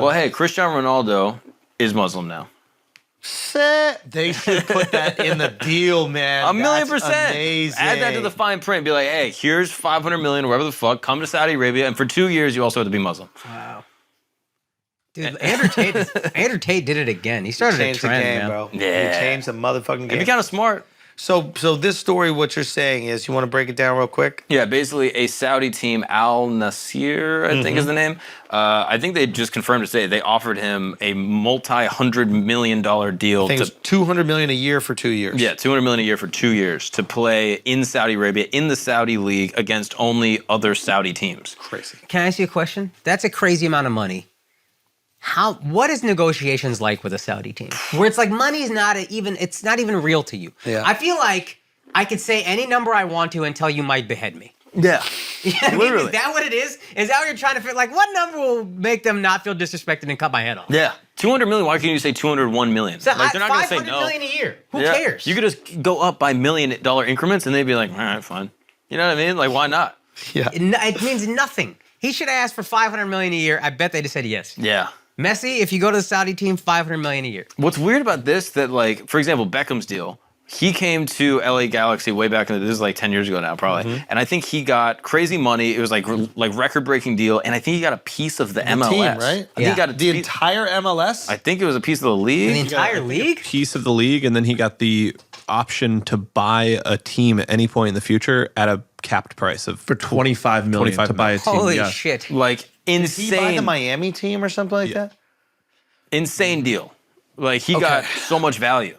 Well, hey, Cristiano Ronaldo is Muslim now. They should put that in the deal, man. $1,000,000%. Amazing. Add that to the fine print. Be like, hey, here's 500 million, wherever the fuck. Come to Saudi Arabia, and for 2 years, you also have to be Muslim. Wow. Dude, Andrew Tate did it again. He started a trend, the game, man. bro. Yeah. He changed the motherfucking game. It'd be kind of smart. So this story, what you're saying is, you want to break it down real quick? Yeah, basically a Saudi team, Al-Nassr, I think is the name. I think they just confirmed today they offered him a multi-$100 million deal. I think it's $200 million a year for 2 years. Yeah, $200 million a year for 2 years to play in Saudi Arabia in the Saudi league against only other Saudi teams. Crazy. Can I ask you a question? That's a crazy amount of money. What is negotiations like with a Saudi team? Where it's like money's it's not even real to you. Yeah. I feel like I could say any number I want to until you might behead me. Yeah, Literally. Is that what it is? Is that what you're trying to feel like? What number will make them not feel disrespected and cut my head off? Yeah, 200 million. Why can't you say 201 million? So like they're not going to say $500 no. million a year. Who cares? You could just go up by $1 million increments, and they'd be like, all right, fine. You know what I mean? Like, why not? Yeah. It means nothing. He should have asked for $500 million a year. I bet they just said yes. Yeah. Messi, if you go to the Saudi team, $500 million a year. What's weird about this, that like, for example, Beckham's deal, he came to LA Galaxy way back this is like 10 years ago now, probably. And I think he got crazy money. It was like record-breaking deal. And I think he got a piece of the MLS. Team, right? I think he got the entire MLS? I think it was a piece of the league. The entire league? Piece of the league, and then he got the option to buy a team at any point in the future at a capped price of For $25 million to buy a team. Holy yeah. shit. Like, Did he buy the insane, Miami team or something like that? insane deal. Like, he got so much value.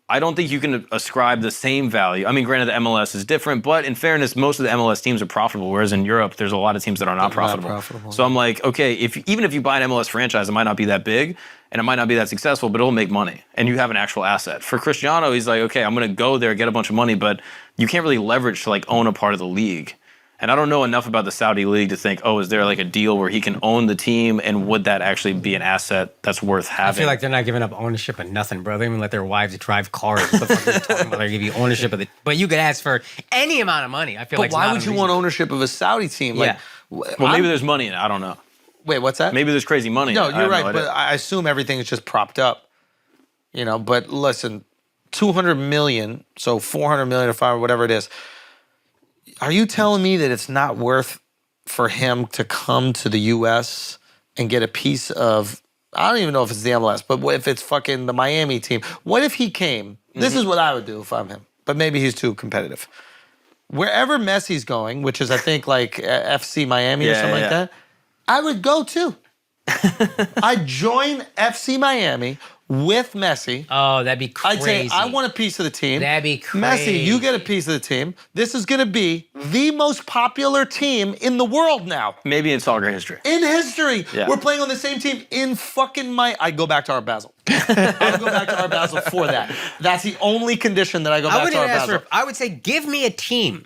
I don't think you can ascribe the same value. I mean, granted, the MLS is different, but in fairness, most of the MLS teams are profitable, whereas in Europe, there's a lot of teams that are not profitable. So I'm like, okay, even if you buy an MLS franchise, it might not be that big, and it might not be that successful, but it'll make money, and you have an actual asset. For Cristiano, he's like, okay, I'm going to go there, get a bunch of money, but you can't really leverage to like own a part of the league. And I don't know enough about the Saudi league to think, oh, is there like a deal where he can own the team, and would that actually be an asset that's worth having? I feel like they're not giving up ownership of nothing, bro. They even let their wives drive cars. What the fuck are you talking about? They give you ownership of it. But you could ask for any amount of money. I feel like But why would you want ownership of a Saudi team? Like, well, maybe there's money in it. I don't know. Wait, what's that? Maybe there's crazy money. No, in it. I you're have right, no but idea. I assume everything is just propped up. You know, but listen, 200 million, so 400 million or 5, whatever it is. Are you telling me that it's not worth for him to come to the U.S. and get a piece of, I don't even know if it's the MLS, but what if it's fucking the Miami team? What if he came? This is what I would do if I'm him, but maybe he's too competitive. Wherever Messi's going, which is I think like FC Miami or something like that, I would go too. I'd join FC Miami with Messi. Oh, that'd be crazy. I'd say, I want a piece of the team. That'd be crazy. Messi, you get a piece of the team. This is going to be the most popular team in the world now. Maybe in soccer history. In history. Yeah. We're playing on the same team in fucking I'd go back to Art Basel. I'd go back to Art Basel for that. That's the only condition that I go back to Art Basel. I would say, give me a team.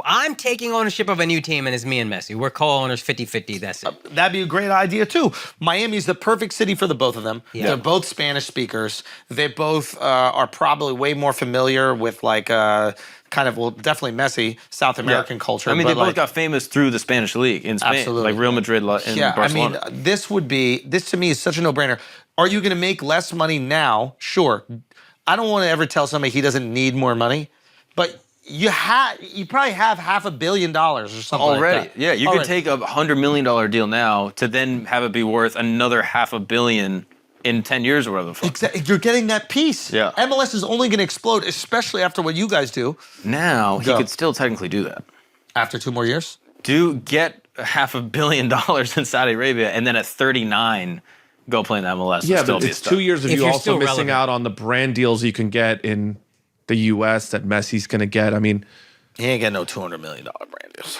I'm taking ownership of a new team, and it's me and Messi. We're co-owners 50-50, that's it. That'd be a great idea, too. Miami's the perfect city for the both of them. Yeah. They're both Spanish speakers. They both are probably way more familiar with, like, definitely Messi, South American culture. I mean, but they both got famous through the Spanish league in Spain. Absolutely. Like Real Madrid and Barcelona. I mean, this to me is such a no-brainer. Are you going to make less money now? Sure. I don't want to ever tell somebody he doesn't need more money, but you probably have $500 million or something already. like that. Yeah, you could take a $100 million deal now to then have it be worth another $500 million in 10 years or whatever the fuck. Exactly. You're getting that piece. Yeah. MLS is only going to explode, especially after what you guys do. Now, he could still technically do that. After 2 more years? Get $500 million in Saudi Arabia, and then at 39, go play in the MLS. Yeah, and still but be it's a star. 2 years of If you you're also still missing relevant. out on the brand deals you can get in the U.S. that Messi's going to get. I mean, He ain't got no $200 million brand deals.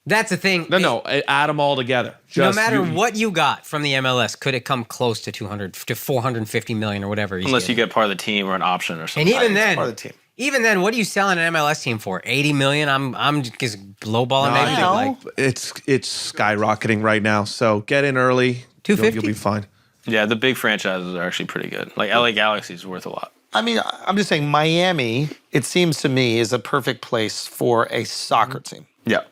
That's the thing. no, add them all together. No matter what you got from the MLS, could it come close to 200 to 450 million or whatever? Unless you get part of the team or an option or and something. even then, part of the team. even then, what are you selling an MLS team for? 80 million? I'm just lowballing maybe. No. Like, It's skyrocketing right now. So get in early. 250? You'll be fine. Yeah, the big franchises are actually pretty good. Like LA Galaxy is worth a lot. I mean, I'm just saying Miami, it seems to me, is a perfect place for a soccer team. Yeah.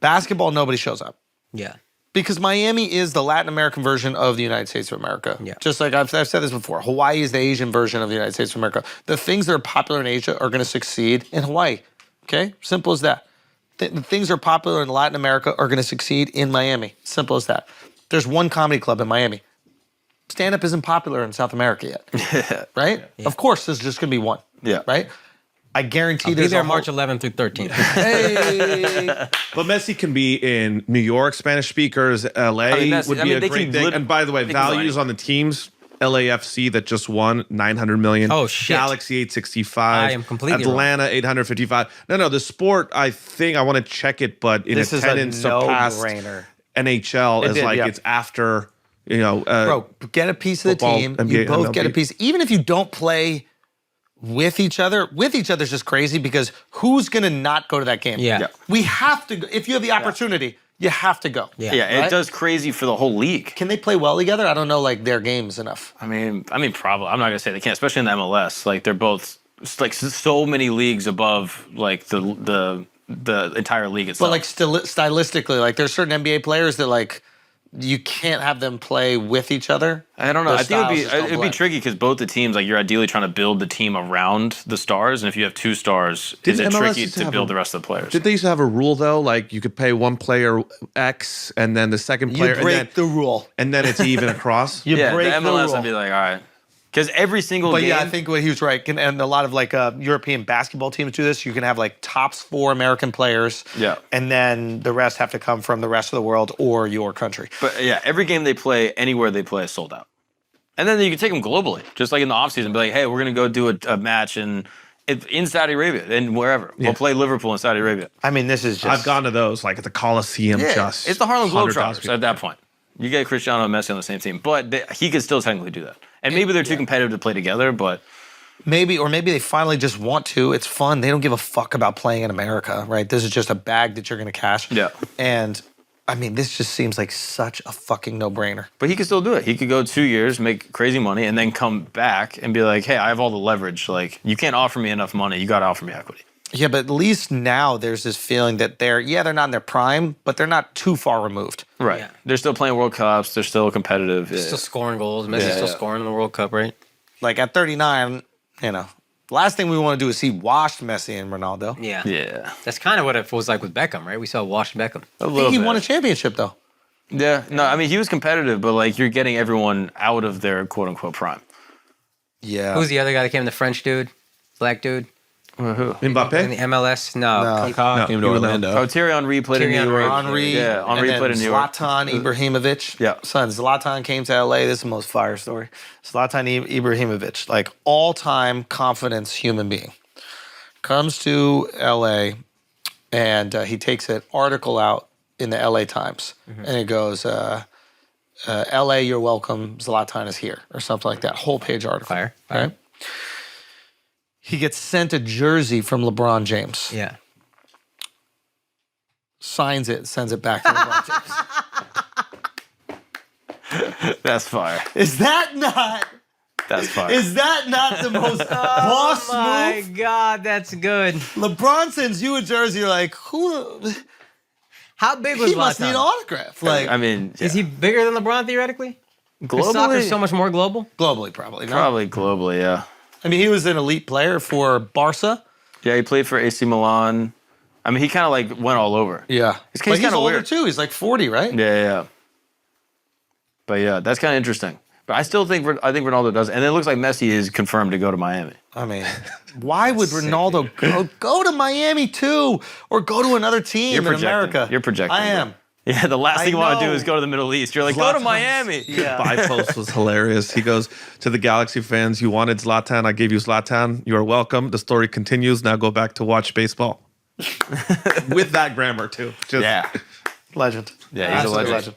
Basketball, nobody shows up. yeah. Because Miami is the Latin American version of the United States of America. Yeah. Just like I've said this before, Hawaii is the Asian version of the United States of America. The things that are popular in Asia are going to succeed in Hawaii. Okay? Simple as that. The things that are popular in Latin America are going to succeed in Miami. Simple as that. There's one comedy club in Miami. Stand-up isn't popular in South America yet. Right? Yeah. Of course, there's just going to be one. Yeah. Right? I guarantee I'll be there's there a March 11th through 13th. Hey! But Messi can be in New York, Spanish speakers, LA would be a great thing. And by the way, values on the teams, LAFC that just won 900 million. Oh, shit. Galaxy 865. I am completely Atlanta 855. No, the sport, I think I want to check it, but in This is attendance a surpassed no-brainer. NHL as like yeah. it's after, Bro, get a piece of the football, team. NBA, You both MLB. get a piece. Even if you don't play with each other is just crazy because who's going to not go to that game? Yeah. We have to go. If you have the opportunity, you have to go. Yeah. Yeah, Right? it does crazy for the whole league. Can they play well together? I don't know, like, their games enough. I mean, probably. I'm not gonna say they can't, especially in the MLS. Like they're both like so many leagues above like the entire league itself. But, like, stylistically, like, there's certain NBA players that, like, you can't have them play with each other. I don't know. Their I think styles just don't it'd be blend. tricky because both the teams, like, you're ideally trying to build the team around the stars, and if you have two stars, is Didn't it MLS tricky used to to have build a- the rest of the players? Did they used to have a rule though? Like you could pay one player X and then the second player, You break the rule. and then it's even across. You Yeah, break the the MLS, rule. I'd be like, all right, because every single But game. yeah, I think what he was right. And a lot of like European basketball teams do this. You can have like tops 4 American players. Yeah. And then the rest have to come from the rest of the world or your country. But yeah, every game they play, anywhere they play, is sold out. And then you can take them globally, just like in the offseason, be like, hey, we're going to go do a match in Saudi Arabia and wherever. We'll play Liverpool in Saudi Arabia. I mean, this is just. I've gone to those, like at the Coliseum. Just It's the Harlem 100,000 Globetrotters at that point. You get Cristiano and Messi on the same team, but he could still technically do that. And maybe they're too competitive to play together, but Maybe they finally just want to. It's fun. They don't give a fuck about playing in America, right? This is just a bag that you're going to cash. Yeah. And I mean, this just seems like such a fucking no-brainer. But he could still do it. He could go 2 years, make crazy money, and then come back and be like, hey, I have all the leverage. Like, you can't offer me enough money. You got to offer me equity. Yeah, but at least now there's this feeling that they're not in their prime, but they're not too far removed. Right. Yeah. They're still playing World Cups. They're still competitive. Yeah. Still scoring goals. Messi's still scoring in the World Cup, right? Like at 39, last thing we want to do is see washed Messi and Ronaldo. Yeah. Yeah. That's kind of what it was like with Beckham, right? We saw washed Beckham. A I little think he bit. won a championship, though. Yeah. No, I mean, he was competitive, but like you're getting everyone out of their quote unquote prime. Yeah. Who's the other guy that came? The French dude? Black dude? In the Mbappe. MLS? No. No. Came to Orlando. Oh, Thierry Henry played in Thierry New York. Henry. Yeah, Henry and played in then New York. Zlatan Ibrahimovic. Yeah. Son, Zlatan came to LA. This is the most fire story. Zlatan Ibrahimovic, like all-time confidence human being, comes to LA and he takes an article out in the LA Times. And it goes, LA, you're welcome. Zlatan is here, or something like that. Whole page article. Fire. Right? He gets sent a jersey from LeBron James. Yeah. Signs it, sends it back to LeBron James. That's fire. Is that not? That's fire. Is that not the most boss Oh my move? God, that's good. LeBron sends you a jersey. You're like, who? How big was He must Zlatan? need an autograph. Like I mean, Is he bigger than LeBron theoretically? Is soccer globally? so much more global? globally, probably. No? Probably globally, yeah. I mean, he was an elite player for Barca. Yeah, he played for AC Milan. I mean, he kind of like went all over. Yeah, He's but he's kinda older weird. too. He's like 40, right? Yeah. But yeah, that's kind of interesting. But I still think Ronaldo does, and it looks like Messi is confirmed to go to Miami. I mean, why would Ronaldo go to Miami too, or go to another team You're in projecting. America? You're projecting, I bro. am. Yeah, the last thing you want to do know. is go to the Middle East. You're like, go to Zlatan's- Miami. Yeah. Goodbye post was hilarious. He goes to the Galaxy fans, you wanted Zlatan, I gave you Zlatan. You are welcome. The story continues. Now go back to watch baseball. With that grammar too. Just, Yeah. Legend. Yeah, he's a Absolute legend.